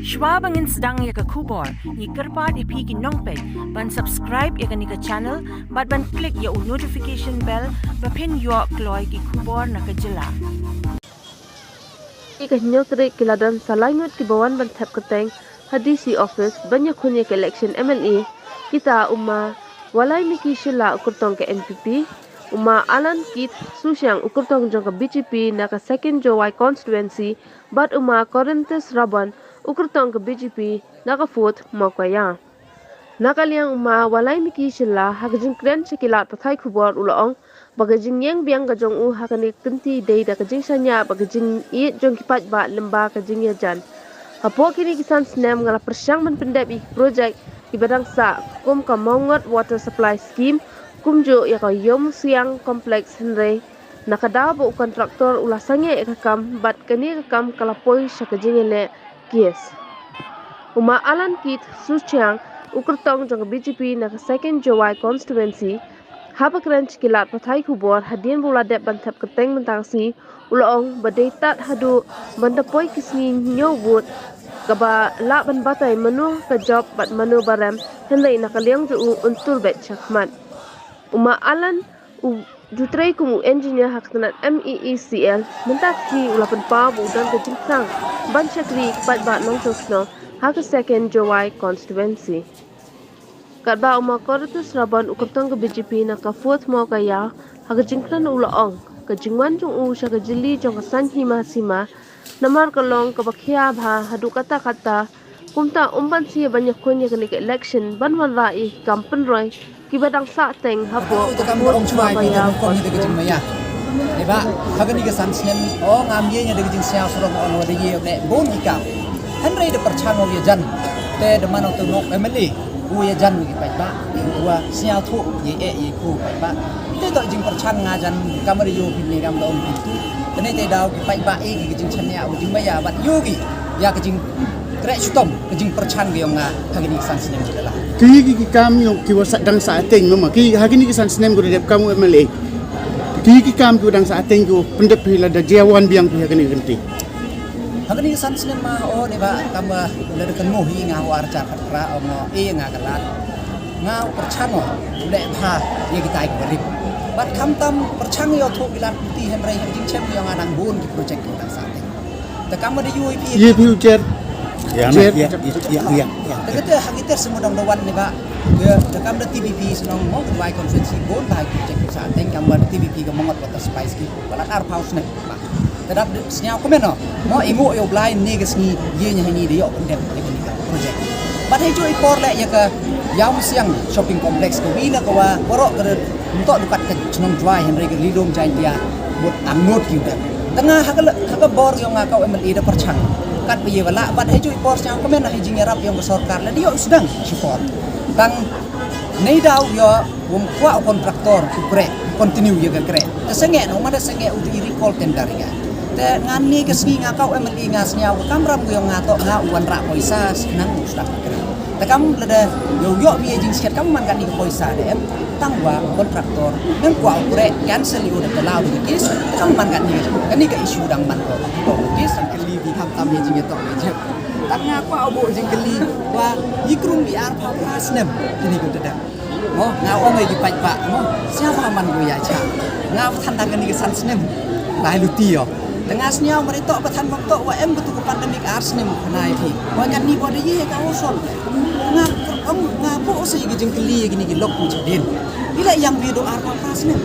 Schwabangin sedang ya ke kubor, ni kerpat ipi ki nongpek, ban subscribe ya ni ke channel, ban klik ya notification bell, bapin yo kloy ki kubor na ke jela. Ika nyotrik kiladan salangot ki bawan ban tap keteng hadisi office banyak kunya ke election MLA kita umma walai miki shila ukurtong ke NPP umma Alan Kit susyang ukurtong jong ke BJP na ke second Jowai constituency bat umma Corinthus Raban ukurtong ke BJP na ke fourth Mokwaya nakaliang umma walai miki shila hakajing kren sekilat pathai kubor ulaong bagajing yang biang gajong hakani kenti dei da kajing sanya bagajing i jong kipat ba lemba kajing ya jan hapo kini kisan snem ngala persyang men pendep i projek i badang sa kum ka mongot water supply scheme kum jo ya ka yom siang kompleks henre nakada bo kontraktor ulasange ekam bat kani ekam kalapoi sakajing le kies uma Alan Kit susyang ukurtong jong BJP na second Jowai constituency haba keren cikilat pathai kubor hadian bula dep bantap keteng mentangsi ulaong badaitat hadu bantapoi kisni nyobut gaba la ban batai menu ke job bat menu barem henlai nakaliang ju untul bet chakmat uma Alan jutrai kumu engineer haktanat MEECL mentaki ulapan pa budan ke jingsang ban chakri bat bat nong tosno haka second Jowai constituency Kadba umma Corinthus Raban ukurtong ke BJP na ka fourth mo kaya hagajingklan ulaong kajingwan jong u siya kajili jong kasan hima sima namar kalong kabakhya bha hadu kata kumta umban siya banyak kunya kani ke election banwan rai kampen roy kibadang sa teng hapo fourth mo kaya Eba, hagani ke sansnem oh ngamye nya de jing sia surong on wade ye ne bon ika henry de perchano ye jan te de mano to nok emeli uya jan gi pai ba wa sia thu ye ye ku pai ba te to jing perchan nga jan kamari yo pin gam do itu tene te daw gi pai ba e gi jing chan ya u jing ba ya bat yogi ya ke jing kre stom ke jing perchan gi nga hagini san sinem dala ki kam yo ki wasak dang sa ateng mama ki hagini san sinem go dep kamu MLA ki kam go dang sa ateng go pendep hila da jawan biang ki hagini genti hagani san sinem ma o ne ba kama le kan mo hi nga war cha khatra o mo e nga kalat nga perchano le bha ye ki tai ko rip bat kham tam perchang yo thu bilan ti hen rai jing chem yo nga dang bon ki project ki dang sa te kama de UIP ye future ya te kete hagiter semudang dawan ne ba ye te kam de TVP senong mo vai conference bon vai project ki sa teng kam de TVP ga mongot water spice ki balat ar house ne ba terhadap senyap komen no mau ingu yo blai negas ni ye nya ni de yo pendem ni project bat he jo ikor le ya ke yam siang shopping complex ko wina ko wa borok ke untuk dukat ke chnong dry henry ke lidom jai dia mut angot ki da tengah haka bor yo ngakau MLA da perchang kat ye wala bat he jo ikor senyap komen na he jing yarap yang besorkar le yo sedang support tang nei daw yo wong kwa kontraktor kupre continue ye ke kre tesenge no mada senge u di recall tender ya te ngani ke sengi ngakau MLA ngasnya kamram yo ngato nga uan ra poisa nang sudah kere te kam leda yo bi jing siat kam man kan di poisa de tangwa kontraktor nang kwa upre cancel yo de law di kis kam man kan ni ke isu dang man ko kis ang keli bi ham tam ye jing to je tak nga kwa obo jing keli wa yikrum bi ar pa prasnem kini ko deda mo nga o ngai di pai pa mo siapa man go ya cha nga than dan ni ke san snem lai luti yo tengah senyau mereka bertahan waktu em betul pandemik arsnim naik pi banyak ni pada ye ka usol ngapo usai gijeng keli gini gilok mujadin bila yang bido arpa prasnim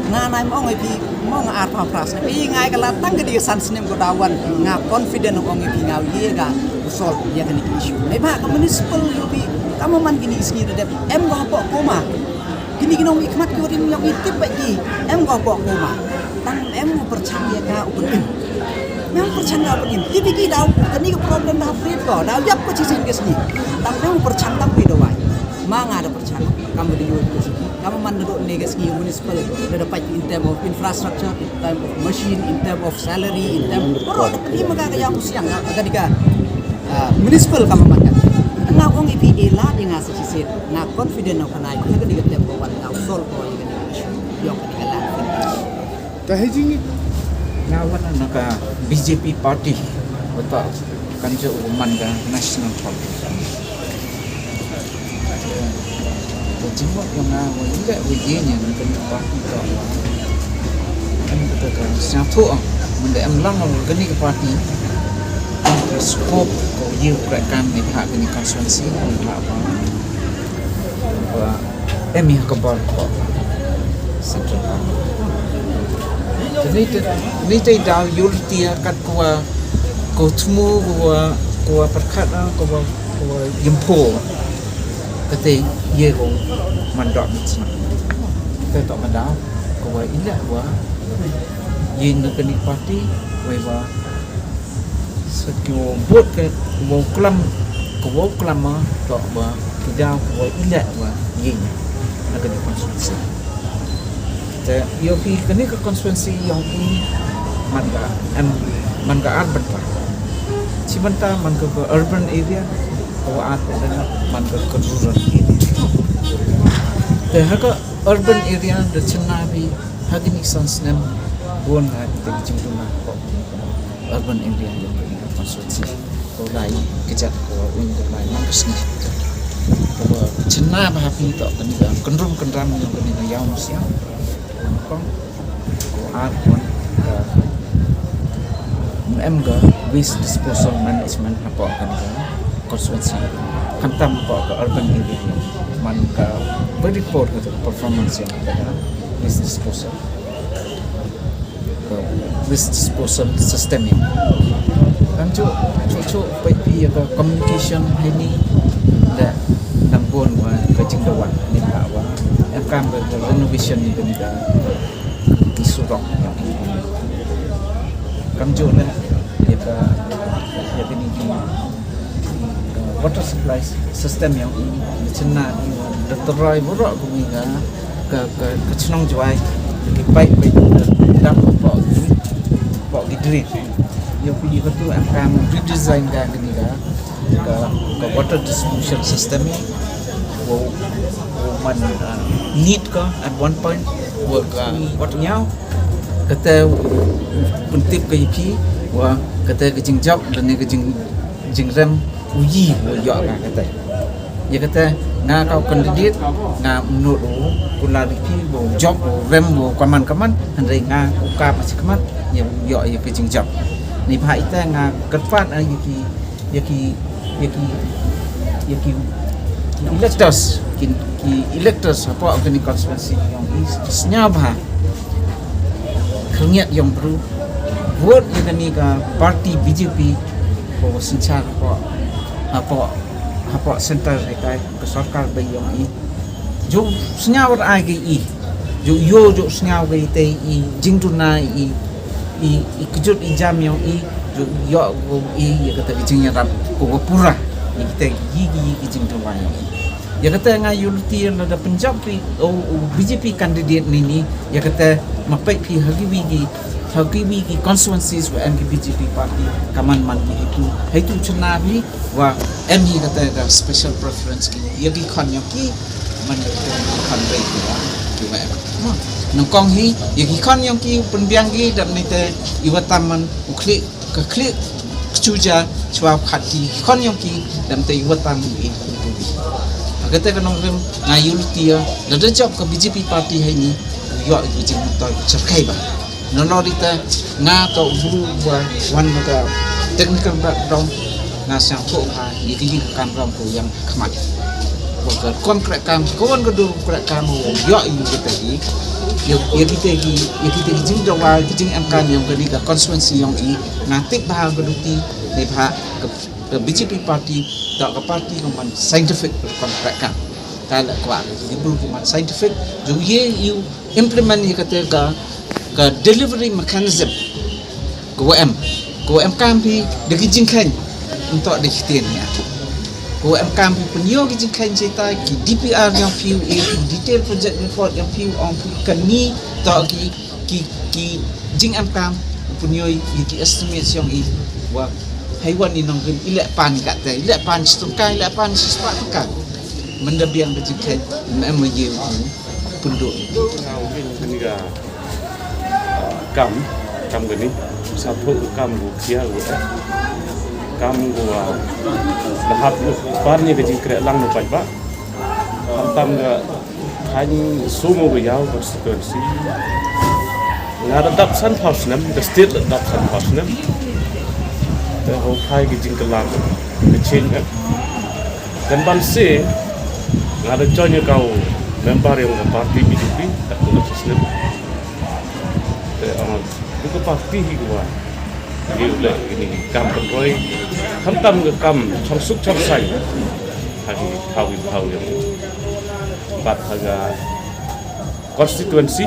nai mau ngai pi mau arpa prasnim pi ngai kala tang ke di sansnim ko dawan nga confident ong pi ngau ye ga usol ye kan isu nei ba ka municipal yo pi kamu man gini isni de em go hapo koma gini ginong ikmat ko rin yang itip bagi em go hapo koma tang em percaya ka upenim memang percaya upenim TVP daw kani ke problem dah free ko daw yap ko cisin ke sini tang em percaya tang pido wai manga ada percaya kamu di yo kamu man do negas ki municipal da dapat in term of infrastructure in term of machine in term of salary in term ro ni maga ka yang siang aga diga municipal kamu man kan na ong ipi ela dengan cisin na confident na kanai ka diga tem ko wan daw sol ko yo ka diga la tahijing ngawan naka BJP party betul kan jo man ga national public jimot yang ngawal tidak begini yang kena parti tak kan kita kan satu mendek amlang kena ke parti skop ko yiu gerakan ni hak ni konstituensi ni hak apa emi kabar ko central ni dah yul tia kat ko temu ko perkat ko yempo kata ye ko mandok macam kita tak mandau ko ilah wa ye nak ni parti wa sekio buat ke ko kelam tak ba tidak ko ilah wa ye nak ni konstitusi jadi yo pi kini ke konstitusi yang ini manga urban lah cibanta manga ke urban area ko man ke rural area harga urban area da cenabi hagini sansnem bon ha kita jumpa ko urban area yang kita konstruksi ko lai kejat ko untuk lai mangkesni ko cenab hapi to kendram yang kena yaw sia ko kon MMG waste disposal management apa kan konstruksi kantam apa ke urban area man ka report ke performance yang ada waste disposal system yang kan cu pi ke communication ini da nang bon wa ke jingdawan ni ba wa kam ke renovation ni ke isurok kam cu na ya ini water supply system yang ini cina ni teroi borok kumi ke cenong juai ke pipe dam pok gidrit yang pergi betul akan redesign dah ni ke water distribution system ni man need ke at one point work water nyau kata pentip ke IP wah kata kejing job dan ni kejing rem uji yo kata ya kata nga kau kandidat nga menurut kulariti bo job rem bo kaman handai nga uka masih kaman ya yo ya kejing job ni bah ita nga ketfat yaki electors apa organi konstitusi yang senyabah kerniat yang perlu vote yang ni ka parti BJP ko sencar apa center kai ke sarkar bai yang i jo senyaw ai ke i jo senyaw ke te i jingtuna i kejut i jam yang i jo yo go i ya kata jingnya rap ko pura i kita gigi jingtuna yang ya kata ngayulti ada Punjab pi BJP kandidat ni ya kata mapai pi hagi constituencies wa MK BJP party kaman man itu cenabi wa MI kata special preference ki yagi khan ki man khan bai ki wa nongkong hi yagi khan yang ki penbiang ki dam ni te iwataman uklik ke chuja chwa khati khan yang ki dam te iwatam ki kata kanong rem ngayulti ada job ke BJP party hai ni yo jing to cerkai ba nonorita nga to buru wa wan ka technical background nga sang ko ha yiki kan ram ko yang khamat wa ka konkret kam ko wan ko dur konkret kam yo kita gi yo kita gi jing do wa jing am kan yang ka ni ka constituency yang i nga tik ba ga duti ni ba ke BJP party tak ke parti keman scientific konkret kam kala kwa di buru keman scientific jo ye you implement ye kata ka delivery mechanism KWM kampi degi jingkan untuk dikhtian ya KWM kampi penyo gi jingkan cerita ki DPR yang view detail project report yang view on kan ni tak ki jing am kam penyo ki estimate yang i wa haiwan ni nong ilak pan kat te ilak pan stukai ilak pan sesuatu kan mendabiang dijingkan MMY penduk kam gani satu kam bukia kamu gua lahap barnya ke jingkre lang no ba tam ga hany sumo go yaw constituency ngada dap san house nam the state dap san house nam the ho phai ke jingkre lang ke chen dan ban se ngada join kau member yang parti BJP tak boleh sistem itu parti gua gila ini kampung roy hantam ke kam changsuk changsai hari kau yang empat harga konstituensi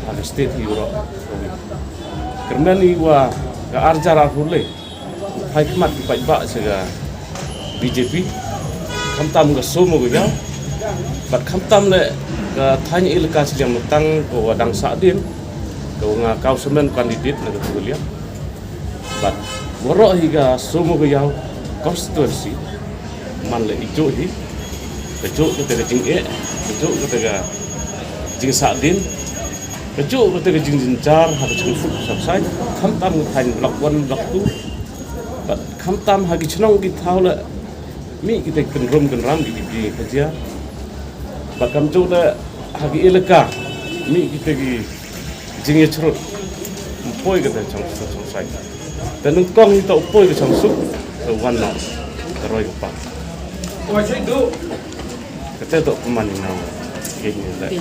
harga state Europe kerana ni wa ke arjar hule hikmat baik bak sega BJP hantam ke somo ke jauh bat hantam le ke tanya ilka yang metang ke wadang sadin kau ngakau semen kandidat nak kuliah, but borok hingga semua kau konstituensi, manle hijau hi, hijau ketika jingge, hijau ketika jing sadin, hijau ketika jing jincar harus kufut selesai, kamtam ngetain lakwan laktu, but kamtam hagi cenong kita le, mi kita kenram di kerja, but kamjau le hagi ilka, mi kita jingnya cerut, upoi kita cangsuk sai, dan nungkong kita upoi kita cangsuk, warna teroi kepak. Kita tu pemain nama, ini lah.